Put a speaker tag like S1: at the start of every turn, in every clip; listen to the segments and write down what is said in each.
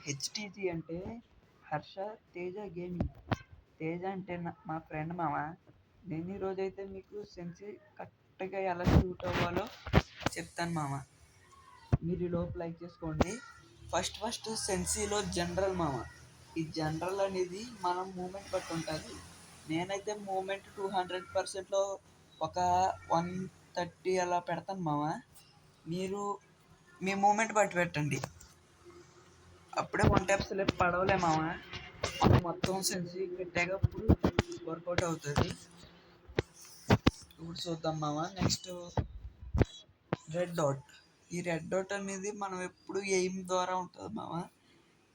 S1: HTG అంటే Harsha Teja gaming. Teja అంటే మా ఫ్రెండ్ మామ. నేను ఈరోజైతే మీకు సెన్సి కరెక్ట్గా ఎలా షూట్ అవ్వాలో చెప్తాను మామ. మీరు ఈ లోపు లైక్ చేసుకోండి. ఫస్ట్ సెన్సీలో జనరల్ మామ. ఈ జనరల్ అనేది మనం మూమెంట్ బట్టి ఉంటుంది. నేనైతే మూమెంట్ 200%లో ఒక 130 అలా పెడతాను మామ. మీరు మీ మూమెంట్ బట్టి పెట్టండి. అప్పుడే 1 టైప్ స్లిప్ పడవలే మామ. మనం మొత్తం సెన్సీ పెట్టేటప్పుడు వర్కౌట్ అవుతుంది. ఇప్పుడు చూద్దాం మామ. Next red dot. ఈ రెడ్ డాట్ అనేది మనం ఎప్పుడు ఎయిమ్ ద్వారా ఉంటుంది మామ.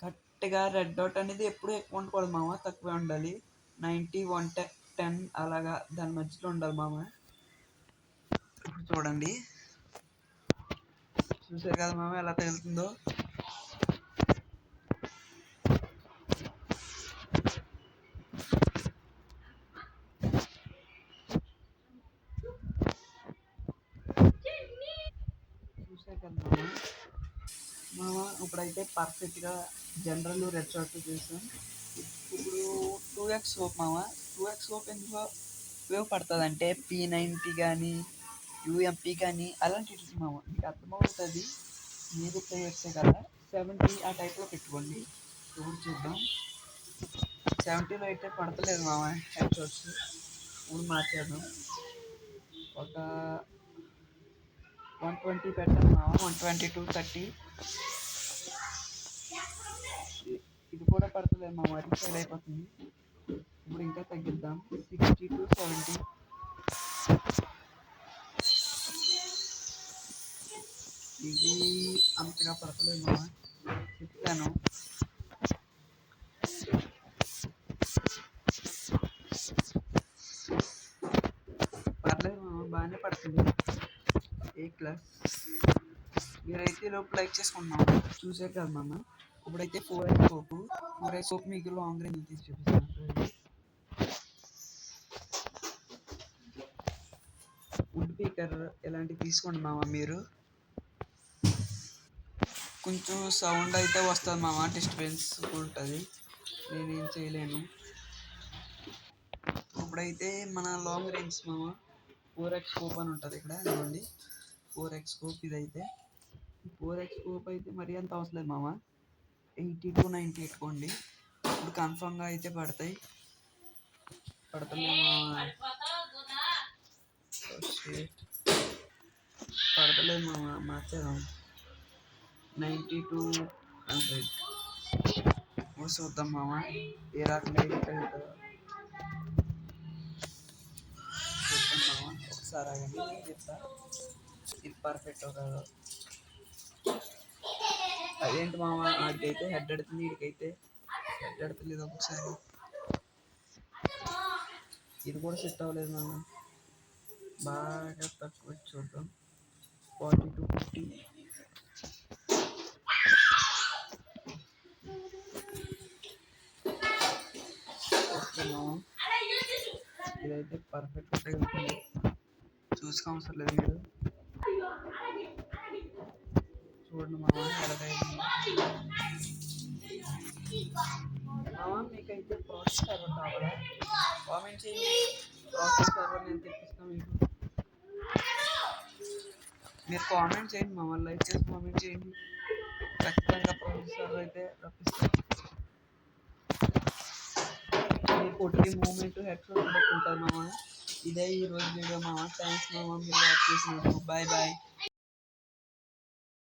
S1: కరెక్ట్గా రెడ్ డాట్ అనేది ఎప్పుడు ఎక్కువ ఉండకూడదు మామ, తక్కువే ఉండాలి. 90, 110 అలాగా దాని మధ్యలో ఉండాలి మామ. ఇప్పుడు చూడండి, చూసారు కదా మామ ఎలా తగులుతుందో. చూసారు కదా మామ. మామ ఇప్పుడైతే పర్ఫెక్ట్గా జనరల్ రెడ్ షాట్ చేసాం. ఇప్పుడు 2x సోప్ మామ. 2x సోప్ ఎందుకు ఉపయోగపడుతుంది అంటే P90 కానీ యూఎంపీ కానీ అలాంటి మామ మీకు అర్థమవుతుంది. మీరు ప్లే చేస్తే కదా 70 ఆ టైప్లో పెట్టుకోండి. ఇప్పుడు చూద్దాం. 70లో అయితే పడతలేదు మామ హెడ్ షాట్స్. ఇప్పుడు మార్చేద్దాం. ఒక 120 పెట్టాను మామ. 120 to 30. ఇది కూడా పడతలేదు మామ, అది ఫెయిల్ అయిపోతుంది. ఇప్పుడు ఇంకా తగ్గిద్దాం. 60 to 70. ఇది అంతగా పడతలేదు మామ, చెప్తాను. పర్లేదు మామ, బాగానే పడుతుంది. A+. మీరైతే లోపు లైక్ చేసుకుంటున్నాం. చూసారు కదా మామ. ఇప్పుడైతే 4x సోపు. 4x సోప్ మీకు లాంగ్ రేంజ్ తీసి చూపిస్తాను. వుడ్ పీకర్ ఇలాంటివి తీసుకోండి మామ. మీరు కొంచెం సౌండ్ అయితే వస్తుంది మామ, డిస్టర్బెన్స్ ఉంటుంది, నేనేం చేయలేను. ఇప్పుడైతే మన లాంగ్ రేంజ్ మామ 4x స్కోప్ అని ఉంటుంది ఇక్కడ. ఇదిగోండి 4x స్కోప్. ఇదైతే 4x స్కోప్ అయితే మరీ అంత అవసరం లేదు మామ. 80 to 90 పెట్టుకోండి. ఇప్పుడు కన్ఫామ్గా అయితే పడతాయి. పడతలేమో పడతలేదు మామ, మార్చేద్దాం. 90 to 100. ఇప్పుడు చూద్దాం మామ ఏ రకంగా అయితే తగ్గుతుందో. చూద్దాం మామ, ఒకసారి ఆగండి, నేను చెప్తా ఇది పర్ఫెక్ట్ కాదు. అదేంటి మామ, ఆడికైతే హెడ్ అడుతుంది, వీడికైతే హెడ్ అడతలేదు. ఒకసారి ఇది కూడా సెట్ అవ్వలేదు మామ. బాగా తక్కువ చూద్దాం. 40 to 50. ఓకే మామ, ఇదైతే పర్ఫెక్ట్ తగ్గుతుంది. చూసుకోవసరం లేదు మీరు. చూడండి మామ ఎలా తగ్గింది. మామ మీకైతే ప్రాసెస్ సర్వర్ కావాలా? కామెంట్ చేయండి. ప్రాసెస్ సర్వర్ నేను తెప్పిస్తాను మీకు. మీరు కామెంట్ చేయండి మామ, లైక్ చేసి కామెంట్ చేయండి. ఖచ్చితంగా ప్రాసెస్ సర్వర్ అయితే రప్పిస్తాను. మీరు కొట్టి మూమెంట్ హెడ్ షాట్ ఉంటుంది మామ. ఇదే ఈరోజు వీడియో మామ. థ్యాంక్స్ మామ, మీరు వాచ్ చేసినందుకు. Bye bye.